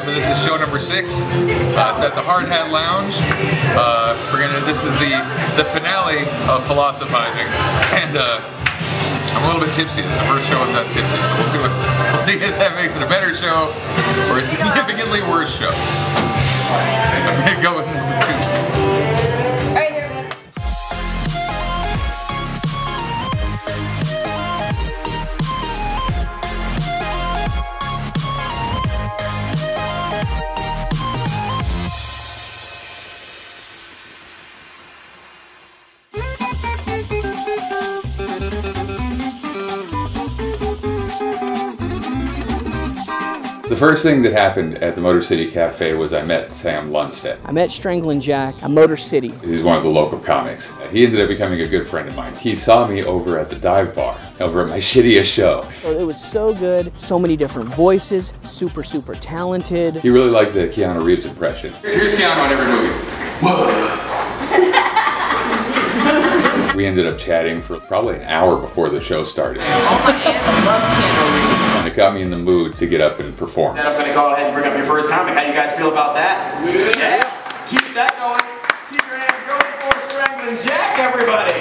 So this is show number 6. It's at the Hard Hat Lounge. This is the finale of philosophizing, and I'm a little bit tipsy. This is the first show I'm not tipsy, so we'll see if that makes it a better show or a significantly worse show. I'm gonna go with number 2. The first thing that happened at the Motor City Cafe was I met Sam Lundstedt. I met Strangling Jack at Motor City. He's one of the local comics. He ended up becoming a good friend of mine. He saw me over at the dive bar, over at my shittiest show. It was so good, so many different voices, super talented. He really liked the Keanu Reeves impression. Here's Keanu on every movie. Whoa. We ended up chatting for probably an hour before the show started. All my aunts love Keanu Reeves. And it got me in the mood to get up and perform. Then I'm going to go ahead and bring up your first comic. How do you guys feel about that? Yeah. Keep that going. Keep your hands going for Strangling Jack, everybody.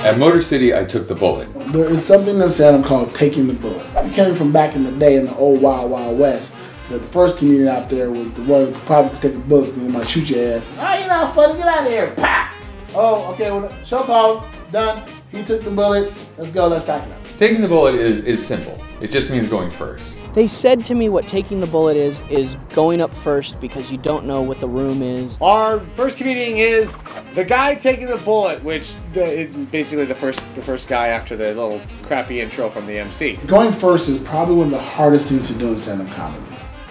At Motor City, I took the bullet. There is something in stand-up called taking the bullet. It came from back in the day in the old Wild Wild West. That the first comedian out there was the one who could probably take a bullet and might shoot your ass. Oh, you're not funny, get out of here. Pop! Oh, okay, well, show called, done. He took the bullet. Let's go, let's back it up. Taking the bullet is simple. It just means going first. They said to me what taking the bullet is going up first because you don't know what the room is. Our first comedian is the guy taking the bullet, which is basically the first guy after the little crappy intro from the MC. Going first is probably one of the hardest things to do in stand-up comedy.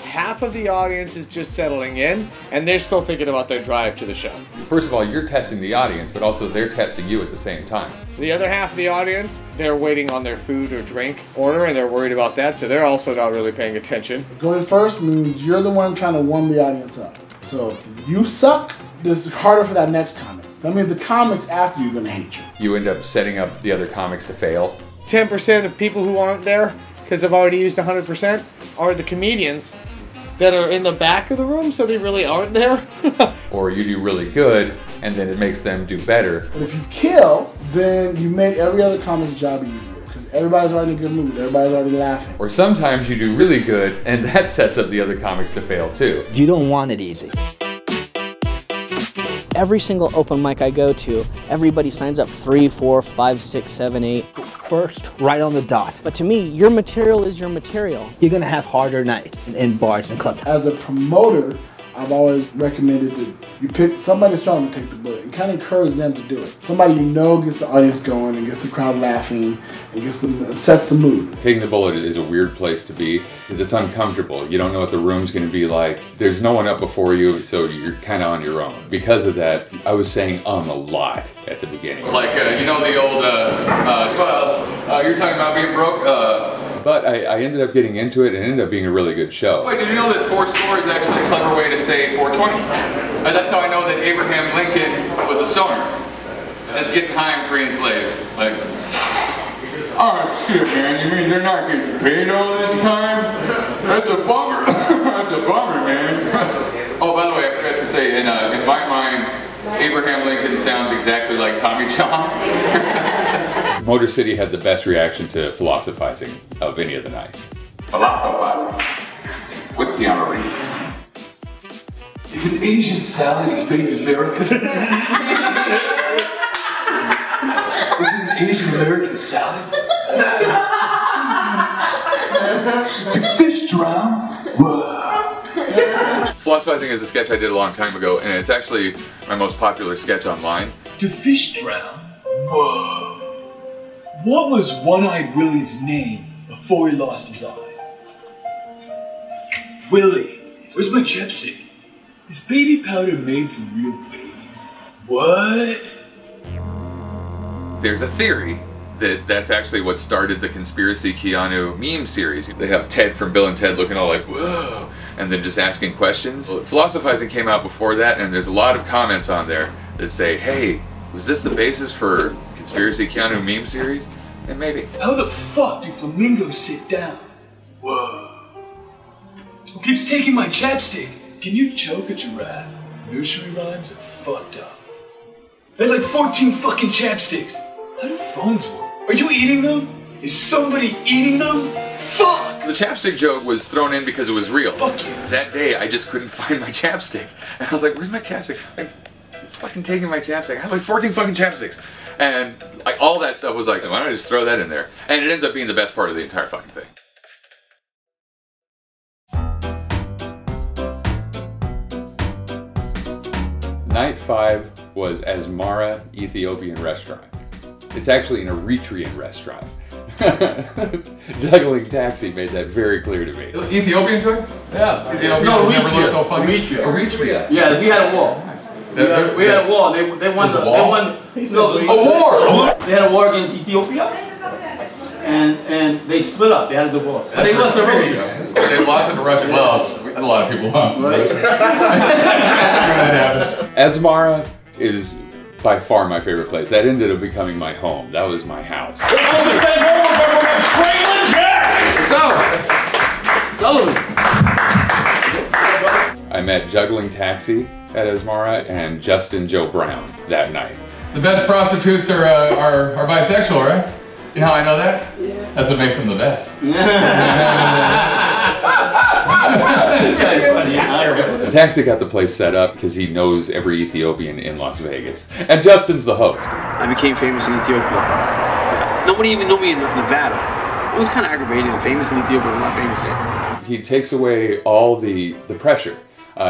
Half of the audience is just settling in, and they're still thinking about their drive to the show. First of all, you're testing the audience, but also they're testing you at the same time. The other half of the audience, they're waiting on their food or drink order, and they're worried about that, so they're also not really paying attention. Going first means you're the one trying to warm the audience up. So if you suck, it's harder for that next comic. That means the comics after you are going to hate you. You end up setting up the other comics to fail. 10% of people who aren't there, because they've already used 100%, are the comedians that are in the back of the room, so they really aren't there. Or you do really good, and then it makes them do better. But if you kill, then you make every other comic's job easier, because everybody's already in a good mood, everybody's already laughing. Or sometimes you do really good, and that sets up the other comics to fail too. You don't want it easy. Every single open mic I go to, everybody signs up 3, 4, 5, 6, 7, 8. First, right on the dot. But to me, your material is your material. You're gonna have harder nights in bars and clubs. As a promoter, I've always recommended that you pick somebody strong to take the bullet and kind of encourage them to do it. Somebody you know gets the audience going and gets the crowd laughing and sets the mood. Taking the bullet is a weird place to be because it's uncomfortable. You don't know what the room's going to be like. There's no one up before you, so you're kind of on your own. Because of that, I was saying a lot at the beginning. Like, you know the old, you're talking about being broke? But I ended up getting into it and it ended up being a really good show. Wait, did you know that 4 score is actually a clever way to say 420? That's how I know that Abraham Lincoln was a stoner. That's getting high and freeing slaves. Like, oh shit, man, you mean they're not getting paid all this time? That's a bummer. That's a bummer, man. Oh, by the way, I forgot to say, in my mind, Abraham Lincoln sounds exactly like Tommy John. Motor City had the best reaction to philosophizing of any of the nights. Philosophizing with Keanu Reeves. If an Asian salad is big as America, is it an Asian American salad? Do fish drown? Philosophizing is a sketch I did a long time ago, and it's actually my most popular sketch online. Do fish drown? Whoa. What was One-Eyed Willie's name before he lost his eye? Willie, where's my chapstick? Is baby powder made from real babies? What? There's a theory that that's actually what started the Conspiracy Keanu meme series. They have Ted from Bill and Ted looking all like, whoa, and then just asking questions. Well, philosophizing came out before that, and there's a lot of comments on there that say, hey, was this the basis for Conspiracy Keanu meme series? And maybe. How the fuck do flamingos sit down? Whoa. Who keeps taking my chapstick? Can you choke a giraffe? Nursery rhymes are fucked up. There's like 14 fucking chapsticks. How do phones work? Are you eating them? Is somebody eating them? Fuck! The chapstick joke was thrown in because it was real. Fuck you. That day, I just couldn't find my chapstick. And I was like, where's my chapstick? I'm fucking taking my chapstick. I have like 14 fucking chapsticks. And like all that stuff was like, why don't I just throw that in there? And it ends up being the best part of the entire fucking thing. Night 5 was Asmara Ethiopian restaurant. It's actually an Eritrean restaurant. Juggling Taxi made that very clear to me. Ethiopian joke? Yeah. Ethiopian No, never looked so Eritrea. funny. Eritrea. Yeah, we had a war. We had a war. They won. There's a They wall? won. A war! They had a war against Ethiopia, and they split up. They had a divorce. They lost to Russia. They lost it to Russia. Well, a lot of people lost to Russia. Asmara is by far my favorite place. That ended up becoming my home. That was my house. Strangling Jack! I met Juggling Taxi at Asmara and Justin Joe Brown that night. The best prostitutes are bisexual, right? You know how I know that? Yeah. That's what makes them the best. The Taxi got the place set up because he knows every Ethiopian in Las Vegas. And Justin's the host. I became famous in Ethiopia. Nobody even knew me in Nevada. It was kind of aggravating. I'm famous in Ethiopia, but I'm not famous here. He takes away all the pressure.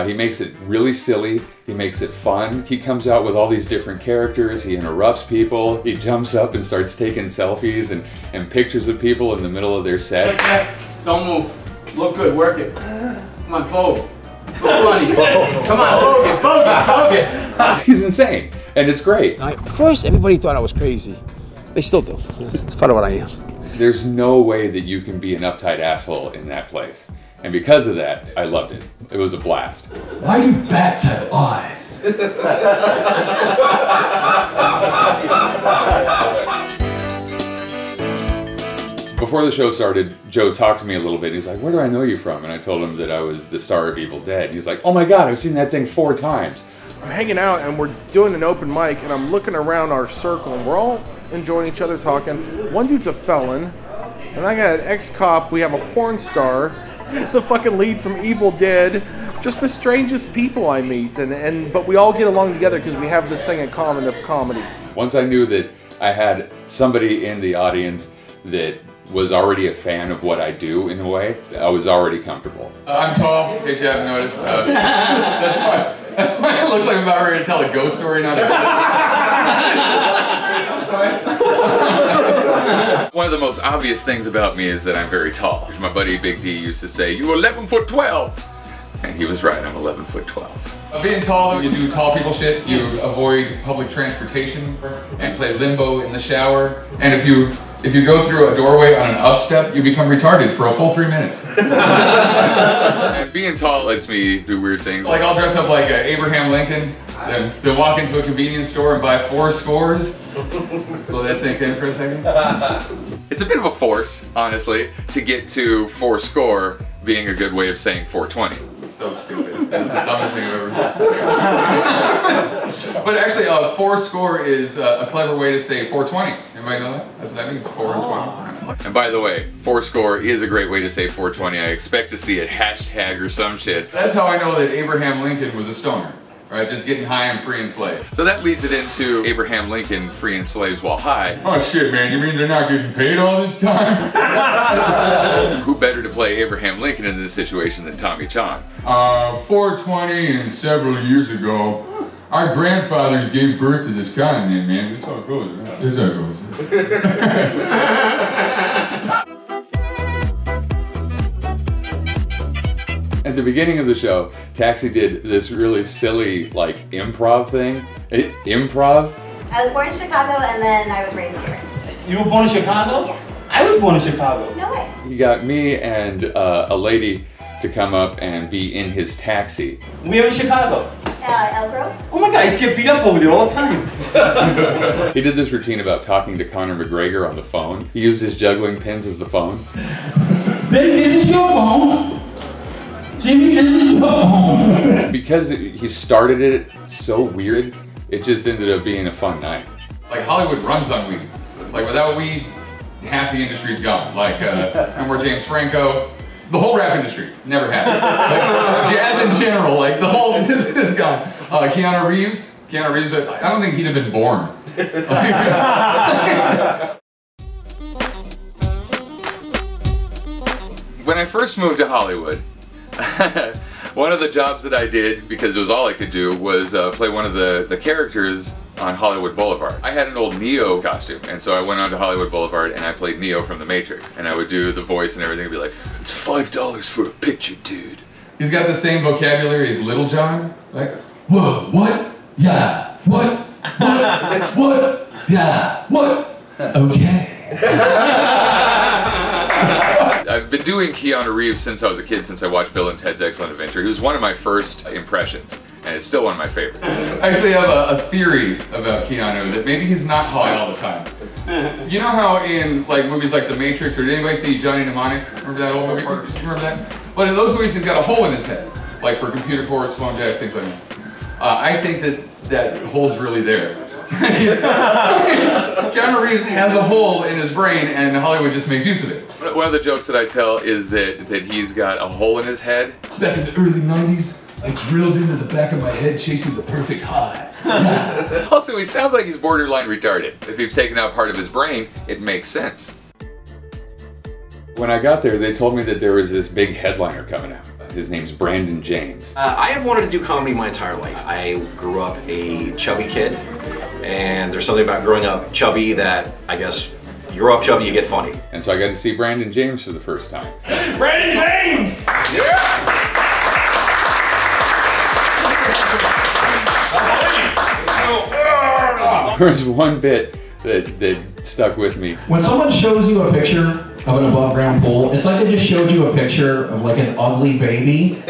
He makes it really silly. He makes it fun. He comes out with all these different characters. He interrupts people. He jumps up and starts taking selfies and pictures of people in the middle of their set. Don't move. Look good. Work it. Come on, Vogue. Look funny. Come on, Vogue it. He's insane, and it's great. At first, everybody thought I was crazy. They still do. That's part of what I am. There's no way that you can be an uptight asshole in that place. And because of that, I loved it. It was a blast. Why do bats have eyes? Before the show started, Joe talked to me a little bit. He's like, where do I know you from? And I told him that I was the star of Evil Dead. He's like, oh my God, I've seen that thing 4 times. I'm hanging out and we're doing an open mic and I'm looking around our circle and we're all enjoying each other talking. One dude's a felon, and I got an ex-cop, we have a porn star, the fucking lead from Evil Dead, just the strangest people I meet, but we all get along together because we have this thing in common of comedy. Once I knew that I had somebody in the audience that was already a fan of what I do in a way, I was already comfortable. I'm tall, in case you haven't noticed. That's why it looks like I'm about ready to tell a ghost story now. One of the most obvious things about me is that I'm very tall. My buddy Big D used to say, "You 11'12". And he was right, I'm 11'12". Being tall, you do tall people shit, you avoid public transportation and play limbo in the shower. And if you go through a doorway on an up step, you become retarded for a full 3 minutes. And being tall lets me do weird things. Like I'll dress up like Abraham Lincoln, then walk into a convenience store and buy 4 scores. Will that sink in for a second? It's a bit of a force, honestly, to get to 4 score being a good way of saying 420. So stupid. That's the dumbest thing I've ever heard. But actually, 4 score is a clever way to say 420. Anybody know that? That's what that means, 4 and 20. And by the way, 4 score is a great way to say 420. I expect to see a hashtag or some shit. That's how I know that Abraham Lincoln was a stoner. Right, just getting high and free and slave. So that leads it into Abraham Lincoln freeing slaves while high. Oh shit, man, you mean they're not getting paid all this time? Who better to play Abraham Lincoln in this situation than Tommy Chong? 420 and several years ago, our grandfathers gave birth to this continent, man. That's how it goes, man. That's how it goes. At the beginning of the show, Taxi did this really silly, like, improv thing. Improv? I was born in Chicago and then I was raised here. You were born in Chicago? Yeah. I was born in Chicago. No way. He got me and a lady to come up and be in his taxi. We're in Chicago. Elk Grove. Oh my god, I get beat up over there all the time. He did this routine about talking to Conor McGregor on the phone. He used his juggling pins as the phone. Baby, this is your phone. Jimmy, this is your phone. Because he started it so weird, it just ended up being a fun night. Like Hollywood runs on weed. Like without weed, half the industry's gone. Like remember James Franco, the whole rap industry never happened. Like, jazz in general, like the whole is gone. Keanu Reeves, but I don't think he'd have been born. When I first moved to Hollywood, one of the jobs that I did, because it was all I could do, was play one of the characters on Hollywood Boulevard. I had an old Neo costume, and so I went onto Hollywood Boulevard and I played Neo from The Matrix. And I would do the voice and everything and be like, it's $5 for a picture, dude. He's got the same vocabulary as Little John. Like, whoa, what? Yeah, what? What? What? Yeah, what? Okay. I've been doing Keanu Reeves since I was a kid, since I watched Bill and Ted's Excellent Adventure. He was one of my first impressions, and it's still one of my favorites. I actually have a theory about Keanu, that maybe he's not high all the time. You know how in like movies like The Matrix, or did anybody see Johnny Mnemonic? Remember that old movie? Remember that? But in those movies, he's got a hole in his head, like for computer ports, phone jacks, things like that. I think that hole's really there. Keanu Reeves has a hole in his brain, and Hollywood just makes use of it. One of the jokes that I tell is that he's got a hole in his head. Back in the early 90s, I drilled into the back of my head chasing the perfect high. Yeah. Also, he sounds like he's borderline retarded. If you've taken out part of his brain, it makes sense. When I got there, they told me that there was this big headliner coming out. His name's Brandon James. I have wanted to do comedy my entire life. I grew up a chubby kid, and there's something about growing up chubby that I guess you grow up chubby, you get funny. And so I got to see Brandon James for the first time. Brandon James! Yeah! There's one bit that stuck with me. When someone shows you a picture of an above ground pool, it's like they just showed you a picture of like an ugly baby.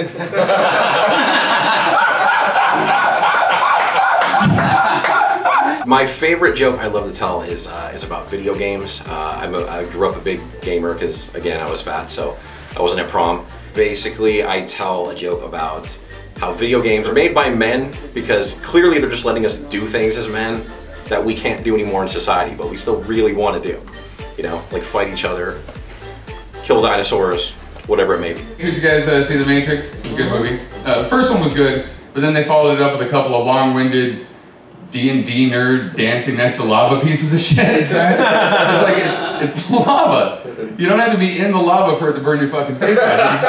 My favorite joke I love to tell is about video games. I grew up a big gamer because, again, I was fat, so I wasn't at prom. Basically, I tell a joke about how video games are made by men because clearly they're just letting us do things as men that we can't do anymore in society, but we still really want to do. You know, like fight each other, kill dinosaurs, whatever it may be. Did you guys see The Matrix? It's a good movie. The first one was good, but then they followed it up with a couple of long-winded D&D nerd dancing next to lava pieces of shit. Right? It's like, it's lava. You don't have to be in the lava for it to burn your fucking face off.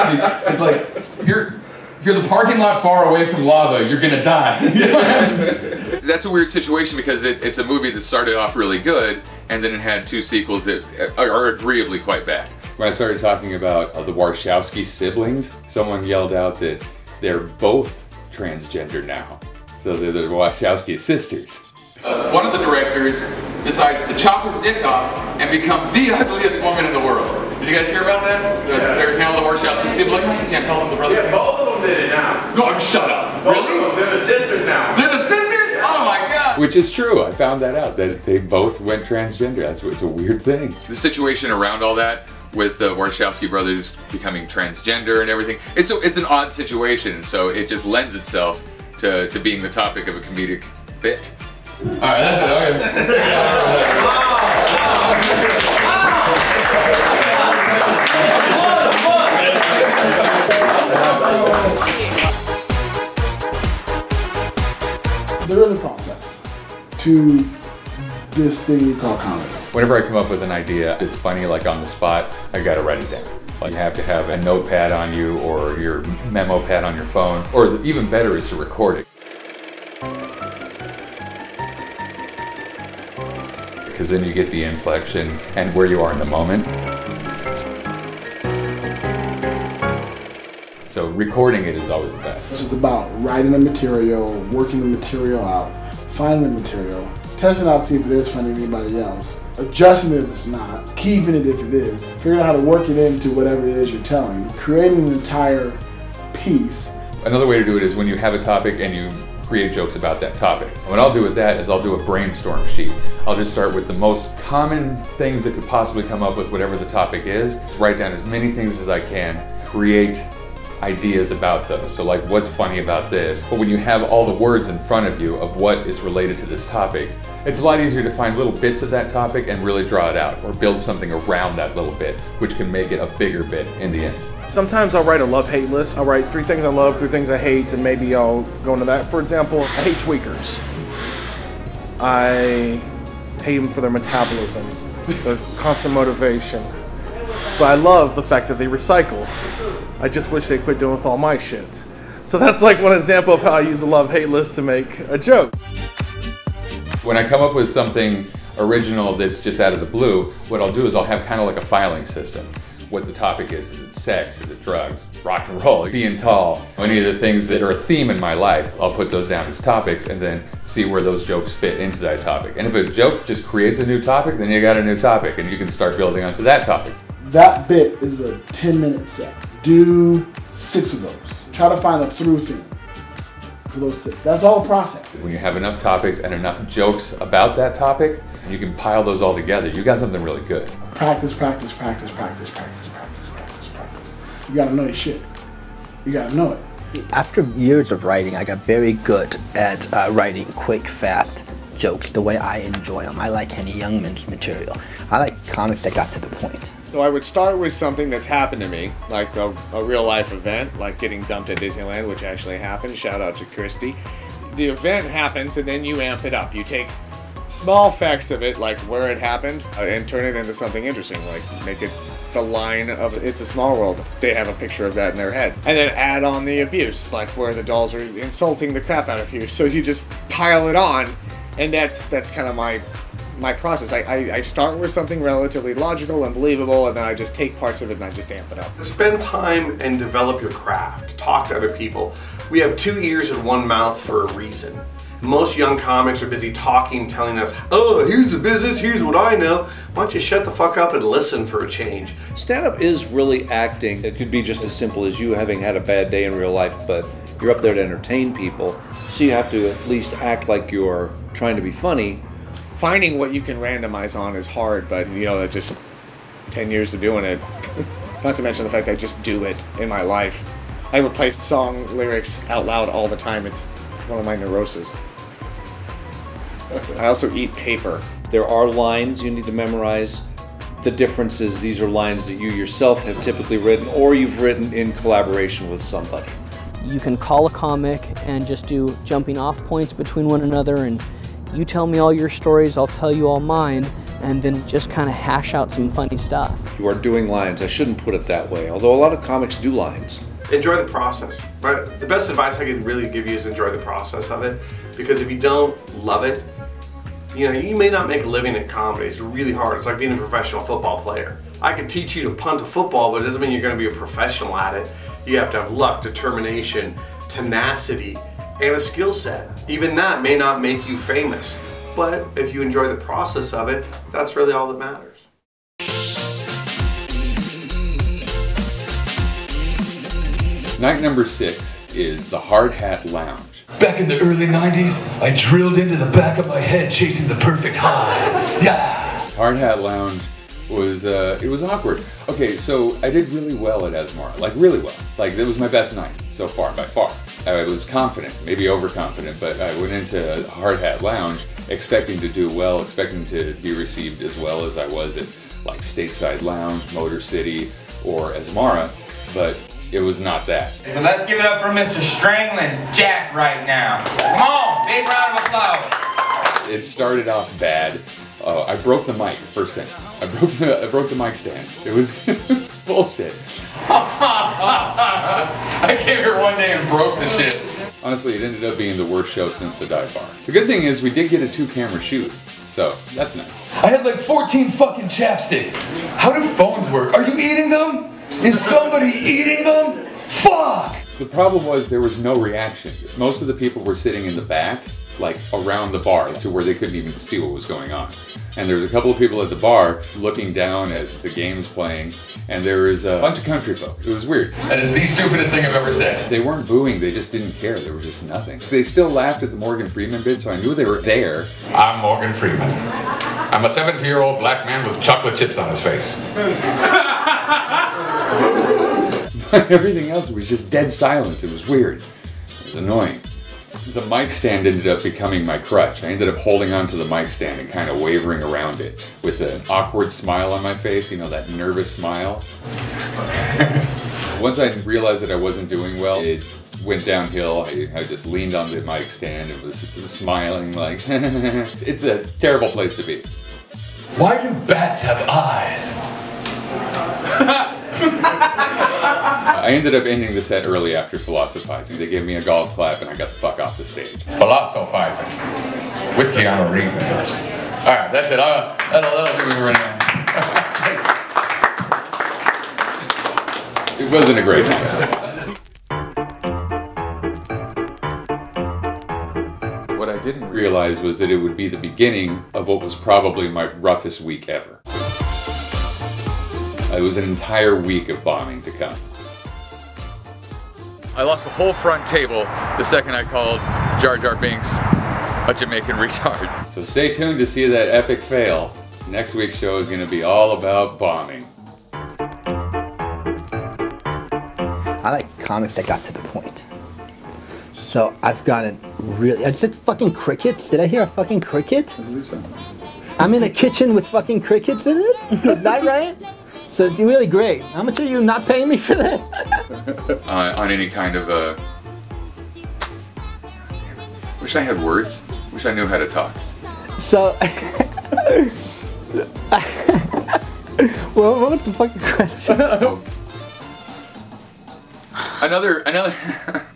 It's like, if you're the parking lot far away from lava, you're gonna die. You don't have to. That's a weird situation because it's a movie that started off really good, and then it had two sequels that are agreeably quite bad. When I started talking about the Warshawski siblings, someone yelled out that they're both transgender now. So they're the Warshawski sisters. One of the directors decides to chop his dick off and become the ugliest woman in the world. Did you guys hear about that? They're now the Warshawski siblings. You can't call them the brothers. Yeah, both of them did it now. No, shut up. Both Really? of them. They're the sisters now. They're the sisters? Oh my god. Which is true. I found that out, that they both went transgender. It's a weird thing. The situation around all that, with the Warshawski brothers becoming transgender and everything, it's an odd situation, so it just lends itself to being the topic of a comedic bit. Alright, that's it. There is a process to this thing we call comedy. Whenever I come up with an idea, it's funny, like on the spot, I gotta write it down. Like you have to have a notepad on you or your memo pad on your phone, or even better is to record it. Because then you get the inflection and where you are in the moment. So recording it is always the best. It's just about writing the material, working the material out, finding the material, testing out to see if it is funny to anybody else, adjusting it if it's not, keeping it if it is, figuring out how to work it into whatever it is you're telling, creating an entire piece. Another way to do it is when you have a topic and you create jokes about that topic. And what I'll do with that is I'll do a brainstorm sheet. I'll just start with the most common things that could possibly come up with whatever the topic is, write down as many things as I can, create ideas about those. So like, what's funny about this? But when you have all the words in front of you of what is related to this topic, it's a lot easier to find little bits of that topic and really draw it out, or build something around that little bit, which can make it a bigger bit in the end. Sometimes I'll write a love-hate list. I'll write 3 things I love, 3 things I hate, and maybe I'll go into that. For example, I hate tweakers. I hate them for their metabolism, the constant motivation. But I love the fact that they recycle. I just wish they quit doing with all my shit. So that's like one example of how I use a love-hate list to make a joke. When I come up with something original that's just out of the blue, what I'll do is I'll have kind of like a filing system. What the topic is it sex, is it drugs, rock and roll, being tall, any of the things that are a theme in my life, I'll put those down as topics and then see where those jokes fit into that topic. And if a joke just creates a new topic, then you got a new topic and you can start building onto that topic. That bit is a 10-minute set. Do 6 of those. Try to find a through theme for those 6. That's all a process. When you have enough topics and enough jokes about that topic, you can pile those all together. You got something really good. Practice, practice, practice, practice, practice, practice, practice, practice. You gotta know your shit. You gotta know it. After years of writing, I got very good at writing quick, fast jokes the way I enjoy them. I like Henny Youngman's material. I like comics that got to the point. So I would start with something that's happened to me, like a real life event, like getting dumped at Disneyland, which actually happened. Shout out to Christy. The event happens and then you amp it up. You take small facts of it, like where it happened, and turn it into something interesting, like make it the line of It's a Small World. They have a picture of that in their head. And then add on the abuse, like where the dolls are insulting the crap out of you. So you just pile it on, and that's kind of my process. I start with something relatively logical and believable, and then I just take parts of it and I just amp it up. Spend time and develop your craft. Talk to other people. We have 2 ears and 1 mouth for a reason. Most young comics are busy talking, telling us, oh, here's the business, here's what I know. Why don't you shut the fuck up and listen for a change? Stand-up is really acting. It could be just as simple as you having had a bad day in real life, but you're up there to entertain people, so you have to at least act like you're trying to be funny. Finding what you can randomize on is hard, but you know, just 10 years of doing it. Not to mention the fact that I just do it in my life. I replace song lyrics out loud all the time. It's one of my neuroses. I also eat paper. There are lines you need to memorize. The difference is these are lines that you yourself have typically written or you've written in collaboration with somebody. You can call a comic and just do jumping off points between one another, and you tell me all your stories, I'll tell you all mine, and then just kind of hash out some funny stuff. You are doing lines. I shouldn't put it that way, although a lot of comics do lines. Enjoy the process. Right? The best advice I can really give you is enjoy the process of it, because if you don't love it, you know, you may not make a living at comedy. It's really hard. It's like being a professional football player. I could teach you to punt a football, but it doesn't mean you're going to be a professional at it. You have to have luck, determination, tenacity, and a skill set. Even that may not make you famous, but if you enjoy the process of it, that's really all that matters. Night number 6 is the Hard Hat Lounge. Back in the early 90s, I drilled into the back of my head chasing the perfect high. Yeah! Hard Hat Lounge was, it was awkward. Okay, so I did really well at Asmara, like really well. Like it was my best night so far, by far. I was confident, maybe overconfident, but I went into Hard Hat Lounge expecting to do well, expecting to be received as well as I was at like Stateside Lounge, Motor City, or Asmara, but it was not that. Well, let's give it up for Mr. Strangling Jack right now. Come on, big round of applause. It started off bad. I broke the mic, first thing. I broke the mic stand. It was bullshit. I came here one day and broke the shit. Honestly, it ended up being the worst show since the dive bar. The good thing is we did get a 2-camera shoot, so that's nice. I had like 14 fucking chapsticks. How do phones work? Are you eating them? Is somebody eating them? Fuck! The problem was there was no reaction. Most of the people were sitting in the back, like around the bar to where they couldn't even see what was going on. And there was a couple of people at the bar looking down at the games playing, and there was a bunch of country folk. It was weird. That is the stupidest thing I've ever said. They weren't booing, they just didn't care. There was just nothing. They still laughed at the Morgan Freeman bit, so I knew they were there. I'm Morgan Freeman. I'm a 70-year-old black man with chocolate chips on his face. But everything else was just dead silence. It was weird. It was annoying. The mic stand ended up becoming my crutch. I ended up holding onto the mic stand and kind of wavering around it with an awkward smile on my face, you know, that nervous smile. Once I realized that I wasn't doing well, it went downhill. I just leaned on the mic stand and was smiling like, it's a terrible place to be. Why do bats have eyes? I ended up ending the set early after philosophizing. They gave me a golf clap and I got the fuck off the stage. Philosophizing with Keanu Reeves. All right, that's it. That'll do me right now. It wasn't a great time. What I didn't realize was that it would be the beginning of what was probably my roughest week ever. It was an entire week of bombing to come. I lost the whole front table the second I called Jar Jar Binks a Jamaican retard. So stay tuned to see that epic fail. Next week's show is going to be all about bombing. I like comics that got to the point. So I've gotten really... I said fucking crickets? Did I hear a fucking cricket? I believe so. I'm in a kitchen with fucking crickets in it? Is that right? So it's really great. How much are you not paying me for this? On any kind of wish I had words. Wish I knew how to talk. So... well, what was the fucking question? Another,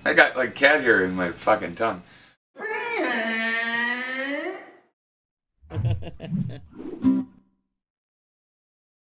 I got like cat hair in my fucking tongue.